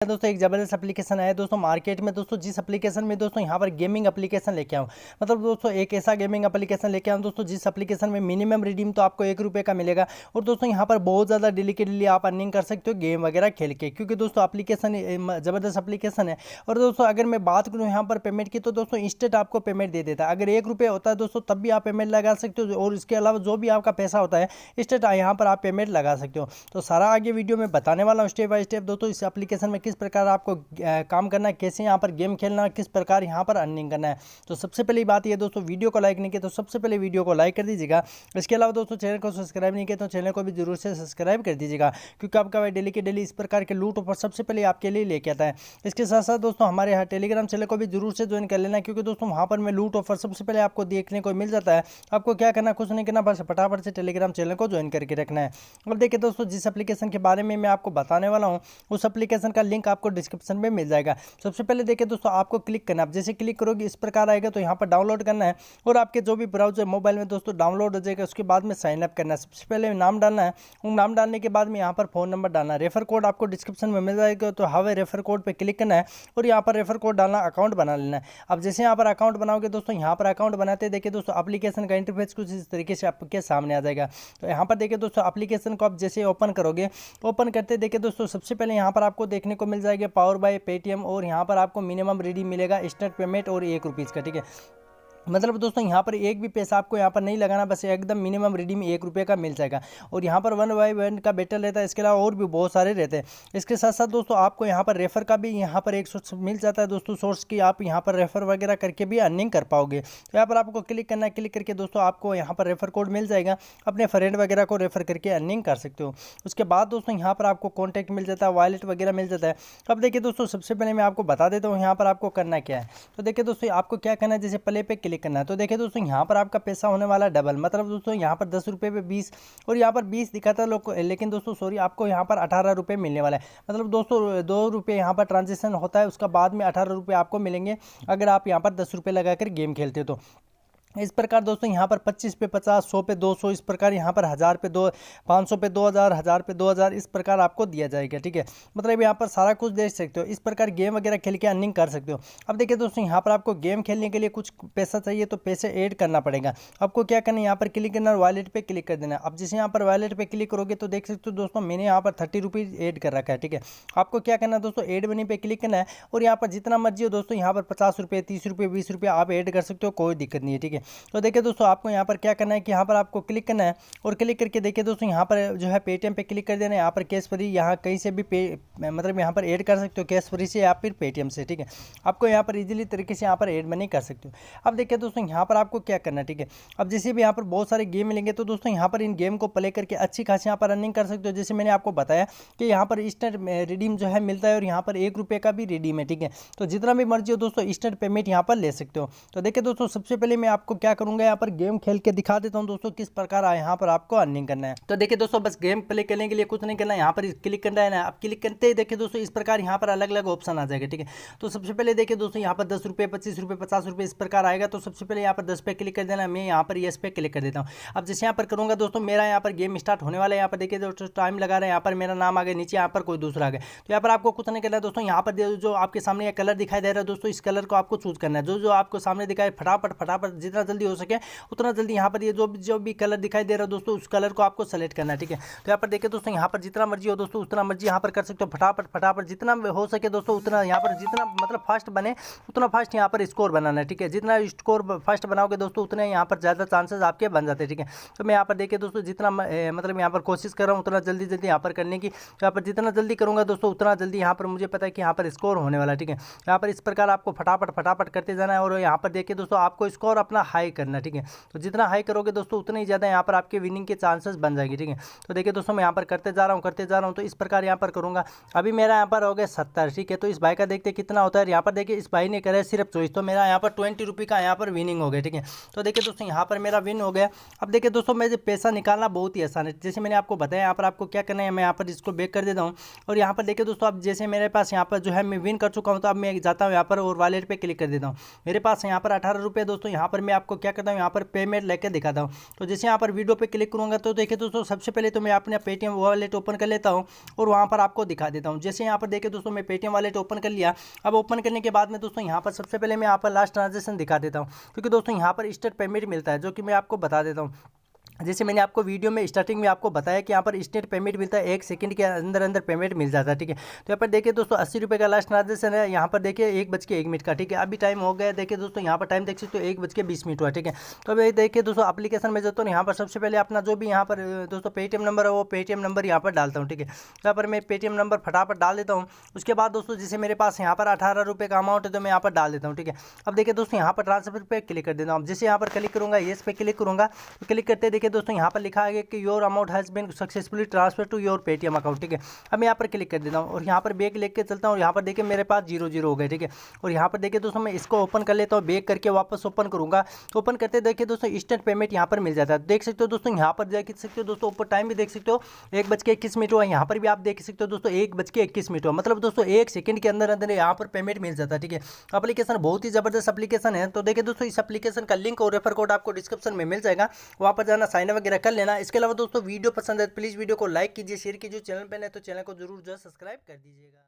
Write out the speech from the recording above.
दोस्तों एक ज़बरदस्त एप्लीकेशन आया दोस्तों मार्केट में दोस्तों, जिस एप्लीकेशन में दोस्तों यहाँ पर गेमिंग एप्लीकेशन लेके आऊँ, मतलब दोस्तों एक ऐसा गेमिंग एप्लीकेशन लेके आऊँ दोस्तों जिस एप्लीकेशन में मिनिमम रिडीम तो आपको ₹1 का मिलेगा और दोस्तों यहाँ पर बहुत ज़्यादा डेली के डेली आप अर्निंग कर सकते हो गेम वगैरह खेल के, क्योंकि दोस्तों एप्लीकेशन ज़बरदस्त एप्लीकेशन है। और दोस्तों अगर मैं बात करूँ यहाँ पर पेमेंट की, तो दोस्तों इंस्टेंट आपको पेमेंट दे देता है। अगर ₹1 होता है दोस्तों तब भी आप पेमेंट लगा सकते हो, और इसके अलावा जो भी आपका पैसा होता है इंस्टेंट यहाँ पर आप पेमेंट लगा सकते हो। तो सारा आगे वीडियो में बताने वाला हूँ स्टेप बाय स्टेप दोस्तों, इस एप्लीकेशन में किस प्रकार आपको काम करना है, कैसे यहाँ पर गेम खेलना है, किस प्रकार यहाँ पर अर्निंग करना है। तो सबसे पहली बात ये दोस्तों, वीडियो को लाइक नहीं किया तो सबसे पहले वीडियो को लाइक कर दीजिएगा। इसके अलावा दोस्तों चैनल को सब्सक्राइब नहीं किया तो चैनल को भी जरूर से सब्सक्राइब कर दीजिएगा, क्योंकि आपका भाई डेली के डेली इस प्रकार के लूट ऑफर सबसे पहले आपके लिए लेके आता है। इसके साथ साथ दोस्तों हमारे यहाँ टेलीग्राम चैनल को भी जरूर से ज्वाइन कर लेना, क्योंकि दोस्तों वहाँ पर मैं लूट ऑफर सबसे पहले आपको देखने को मिल जाता है। आपको क्या करना, कुछ नहीं करना, बस फटाफट से टेलीग्राम चैनल को ज्वाइन करके रखना है। और देखिए दोस्तों, जिस एप्लीकेशन के बारे में मैं आपको बताने वाला हूँ उस एप्लीकेशन का लिंक आपको डिस्क्रिप्शन में मिल जाएगा। सबसे पहले देखिए दोस्तों, आपको क्लिक करना है। जैसे क्लिक करोगे इस प्रकार आएगा, तो यहाँ पर डाउनलोड करना है और आपके जो भी ब्राउजर मोबाइल में दोस्तों डाउनलोड हो जाएगा। उसके बाद में साइन अप करना है। सबसे पहले नाम डालना है, नाम डालने के बाद में यहाँ पर फ़ोन नंबर डालना है। रेफर कोड आपको डिस्क्रिप्शन में मिल जाएगा, तो हवे रेफर कोड पर क्लिक करना है और यहाँ पर रेफर कोड डालना, अकाउंट बना लेना है। अब जैसे यहाँ पर अकाउंट बनाओगे दोस्तों, यहाँ पर अकाउंट बनाते देखिए दोस्तों एप्लीकेशन का इंटरफेस कुछ इस तरीके से आपके सामने आ जाएगा। तो यहाँ पर देखिए दोस्तों एप्लीकेशन को आप जैसे ओपन करोगे, ओपन करते देखिए दोस्तों सबसे पहले यहाँ पर आपको देखने को मिल जाएगा पावर बाय पेटीएम, और यहाँ पर आपको मिनिमम रिडीम मिलेगा इंस्टेंट पेमेंट और ₹1 का। ठीक है, मतलब दोस्तों यहाँ पर एक भी पैसा आपको यहाँ पर नहीं लगाना, बस एकदम मिनिमम रिडीम ₹1 का मिल जाएगा। और यहाँ पर 1/1 का बैटल रहता है, इसके अलावा और भी बहुत सारे रहते हैं। इसके साथ साथ दोस्तों आपको यहाँ पर रेफर का भी यहाँ पर 100 मिल जाता है दोस्तों सोर्स की, आप यहाँ पर रेफर वगैरह करके भी अर्निंग कर पाओगे। तो यहाँ पर आपको क्लिक करना है, क्लिक करके दोस्तों आपको यहाँ पर रेफर कोड मिल जाएगा, अपने फ्रेंड वगैरह को रेफर करके अर्निंग कर सकते हो। उसके बाद दोस्तों यहाँ पर आपको कॉन्टैक्ट मिल जाता है, वॉलेट वगैरह मिल जाता है। अब देखिए दोस्तों सबसे पहले मैं आपको बता देता हूँ यहाँ पर आपको करना क्या है। तो देखिए दोस्तों आपको क्या करना है, जैसे प्ले पे क्लिक करना है। तो देखिए दोस्तों यहाँ पर आपका पैसा होने वाला डबल, मतलब दोस्तों यहाँ पर ₹10 पे 20 और यहाँ पर 20 दिखाता है लोग, लेकिन दोस्तों सॉरी आपको यहाँ पर ₹18 मिलने वाला है। मतलब दोस्तों ₹2 यहाँ पर ट्रांजेक्शन होता है, उसका बाद में ₹18 आपको मिलेंगे अगर आप यहाँ पर ₹10 लगाकर गेम खेलते हो। तो इस प्रकार दोस्तों यहाँ पर 25 पे 50, 100 पे 200, इस प्रकार यहाँ पर 1000 पे 2, 500 पे 2000, 1000 पे 2000 इस प्रकार आपको दिया जाएगा। ठीक है, मतलब यहाँ पर सारा कुछ देख सकते हो, इस प्रकार गेम वगैरह खेल के अर्निंग कर सकते हो। अब देखिए दोस्तों यहाँ पर आपको गेम खेलने के लिए कुछ पैसा चाहिए, तो पैसे ऐड करना पड़ेगा। आपको क्या करना है, यहाँ पर क्लिक करना और वॉलेट पे क्लिक कर देना। अब जैसे यहाँ पर वॉलेट पे क्लिक करोगे तो देख सकते हो दोस्तों मैंने यहाँ पर ₹30 ऐड कर रखा है। ठीक है, आपको क्या करना है दोस्तों, ऐड मनी पे क्लिक करना है और यहाँ पर जितना मर्जी हो दोस्तों यहाँ पर ₹50, ₹30, ₹20 आप ऐड कर सकते हो, कोई दिक्कत नहीं है। ठीक है, तो देखिए दोस्तों आपको यहाँ पर क्या करना है कि यहाँ पर आपको क्लिक करना है और क्लिक करके देखिए दोस्तों यहाँ पर जो है पेटीएम पे क्लिक कर देना है। यहाँ पर कैश फ्री यहाँ कहीं से भी मतलब यहाँ पर ऐड कर सकते हो, कैश फ्री से या फिर पेटीएम से। ठीक है, आपको यहाँ पर इजीली तरीके से यहाँ पर ऐड मनी कर सकते हो। अब देखिए दोस्तों यहाँ पर आपको क्या करना है। ठीक है, अब जैसे भी यहाँ पर बहुत सारे गेम मिलेंगे, तो दोस्तों यहाँ पर इन गेम को प्ले करके अच्छी खासी यहाँ पर अर्निंग कर सकते हो। जैसे मैंने आपको बताया कि यहाँ पर इंस्टेंट रिडीम जो है मिलता है और यहाँ पर ₹1 का भी रिडीम है। ठीक है, तो जितना भी मर्जी हो दोस्तों इंस्टेंट पेमेंट यहाँ पर ले सकते हो। तो देखिए दोस्तों सबसे पहले मैं आपको क्या करूँगा, यहाँ पर गेम खेल के दिखा देता हूं दोस्तों किस प्रकार यहाँ पर आपको अर्निंग करना है। तो देखिए दोस्तों बस गेम प्ले करने के लिए कुछ नहीं करना है, यहाँ पर क्लिक करना है ना। आप क्लिक करते ही देखिए दोस्तों इस प्रकार यहाँ पर अलग अलग ऑप्शन आ जाएगा। ठीक है, तो सबसे पहले देखिए दोस्तों यहाँ पर ₹10, ₹25, ₹50 इस प्रकार आएगा। तो सबसे पहले यहाँ पर 10 पे क्लिक कर देना, मैं यहाँ पर यस पे क्लिक कर देता हूँ। अब जैसे यहाँ पर करूँगा दोस्तों मेरा यहाँ पर गेम स्टार्ट होने वाला है। यहाँ पर देखिए दोस्तों टाइम लगा रहा है, यहाँ पर मेरा नाम आ गया, नीचे यहाँ पर कोई दूसरा आ गया। तो यहाँ पर आपको कुछ नहीं करना है दोस्तों, यहाँ पर जो आपके सामने कलर दिखाई दे रहा है दोस्तों, इस कलर को आपको चूज करना है। जो आपको सामने दिखाए फटाफट जितना जल्दी हो सके उतना जल्दी यहाँ पर ये जो भी कलर दिखाई दे रहा है दोस्तों उस कलर को आपको सेलेक्ट करना है। ठीक है, तो यहाँ पर देखिए दोस्तों यहाँ पर जितना मर्जी हो दोस्तों उतना मर्जी यहाँ पर कर सकते हो। फटाफट जितना हो सके दोस्तों उतना यहाँ पर जितना मतलब फास्ट बने उतना फास्ट यहाँ पर स्कोर बनाना है। ठीक है, जितना स्कोर फास्ट बनाओगे दोस्तों उतने यहाँ पर ज़्यादा चांसेस आपके बन जाते हैं। ठीक है, तो मैं यहाँ पर देखिए दोस्तों जितना मतलब यहाँ पर कोशिश कर रहा हूँ उतना जल्दी यहाँ पर करने की। तो यहाँ पर जितना जल्दी करूँगा दोस्तों उतना जल्दी यहाँ पर मुझे पता है कि यहाँ पर स्कोर होने वाला है। ठीक है, यहाँ पर इस प्रकार आपको फटाफट करते जाना है और यहाँ पर देखिए दोस्तों आपको स्कोर अपना हाई करना है। ठीक है, तो जितना हाई करोगे दोस्तों उतना ही ज़्यादा यहाँ पर आपके विनिंग के चांसेस बन जाएंगे। ठीक है, तो देखिए दोस्तों मैं यहाँ पर करते जा रहा हूँ तो इस प्रकार यहाँ पर करूँगा। अभी मेरा यहाँ पर हो गया 70। ठीक है, तो इस भाई का देखते कितना होता है। यहाँ पर देखिए इस भाई ने करा है सिर्फ 24, तो मेरा यहाँ पर ₹20 का यहाँ पर विनिंग हो गया। ठीक है, तो देखिए दोस्तों यहाँ पर मेरा विन हो गया। अब देखिए दोस्तों मैं पैसा निकालना बहुत ही आसान है, जैसे मैंने आपको बताया। यहाँ पर आपको क्या करना है, मैं यहाँ पर इसको बैक कर देता हूँ और यहाँ पर देखिए दोस्तों अब जैसे मेरे पास यहाँ पर जो है मैं विन कर चुका हूँ, तो अब मैं जाता हूँ यहाँ पर और वॉलेट पे क्लिक कर देता हूँ। मेरे पास यहाँ पर ₹18 दोस्तों, यहाँ पर मैं आपको क्या करता हूँ यहाँ पर पेमेंट लेकर दिखाता हूँ। तो जैसे यहाँ पर वीडियो पे क्लिक करूँगा तो देखिए दोस्तों सबसे पहले तो मैं अपना पेटीएम वॉलेट ओपन कर लेता हूँ और वहाँ पर आपको दिखा देता हूँ। जैसे यहाँ पर देखिए दोस्तों मैं पेटीएम वॉलेट ओपन कर लिया। अब ओपन करने के बाद में दोस्तों यहाँ पर सबसे पहले मैं यहाँ पर लास्ट ट्रांजेक्शन दिखा देता हूँ, क्योंकि दोस्तों यहाँ पर इंस्टेंट पेमेंट मिलता है, जो कि मैं आपको बता देता हूँ। जैसे मैंने आपको वीडियो में स्टार्टिंग में आपको बताया कि यहाँ पर इंस्टेंट पेमेंट मिलता है, 1 सेकंड के अंदर अंदर पेमेंट मिल जाता है, ठीक है। तो यहाँ पर देखिए दोस्तों 80 रुपये का लास्ट ट्रांजेक्शन है, यहाँ पर देखिए 1:01 का, ठीक है। अभी टाइम हो गया, देखिए दोस्तों यहाँ पर टाइम देख सकते हो 1:20 हुआ, ठीक है। तो अभी देखिए दोस्तों एप्लीकेशन में जाता हूँ, यहाँ पर सबसे पहले अपना जो भी यहाँ पर दोस्तों पेटीएम नंबर है वो पेटीएम नंबर यहाँ पर डालता हूँ, ठीक है। यहाँ पर मैं पेटीएम नंबर फटाफट डाल देता हूँ। उसके बाद दोस्तों जैसे मेरे पास यहाँ पर 18 रुपये का अमाउंट है तो मैं यहाँ पर डाल देता हूँ, ठीक है। अब देखिए दोस्तों यहाँ पर ट्रांसफर पे क्लिक कर देता हूँ। जैसे यहाँ पर क्लिक करूँगा, येस पे क्लिक करूँगा, तो क्लिक करते देखिए दोस्तों यहाँ पर लिखा है कि your amount has been successfully transfer to your Paytm account, ठीक है। अब मैं यहाँ पर क्लिक कर देता हूँ और यहाँ पर बैक लेके चलता हूँ। यहाँ पर देखिए मेरे पास 0 हो गए, ठीक है। और यहाँ पर देखिए दोस्तों मैं इसको ओपन कर लेता हूँ, बैक करके वापस ओपन करूँगा। तो ओपन करते देखिए दोस्तों इंस्टेंट पेमेंट यहाँ पर मिल जाता है। देख सकते हो दोस्तों, यहाँ पर देख सकते हो दोस्तों, ऊपर टाइम भी देख सकते हो 1:21 हुआ। यहाँ पर भी आप देख सकते हो दोस्तों 1:21 हुआ, मतलब दोस्तों 1 सेकंड के अंदर अंदर यहाँ पर पेमेंट मिल जाता है, ठीक है। एप्लीकेशन बहुत ही जबरदस्त एप्लीकेशन है। तो देखिए दोस्तों इस एप्लीकेशन का लिंक और रेफर कोड आपको डिस्क्रिप्शन में मिल जाएगा, वहाँ पर जाना साइन वगैरह कर लेना। इसके अलावा दोस्तों वीडियो पसंद है प्लीज़ वीडियो को लाइक कीजिए, शेयर कीजिए। चैनल पर नहीं तो चैनल को जरूर जो है सब्सक्राइब कर दीजिएगा।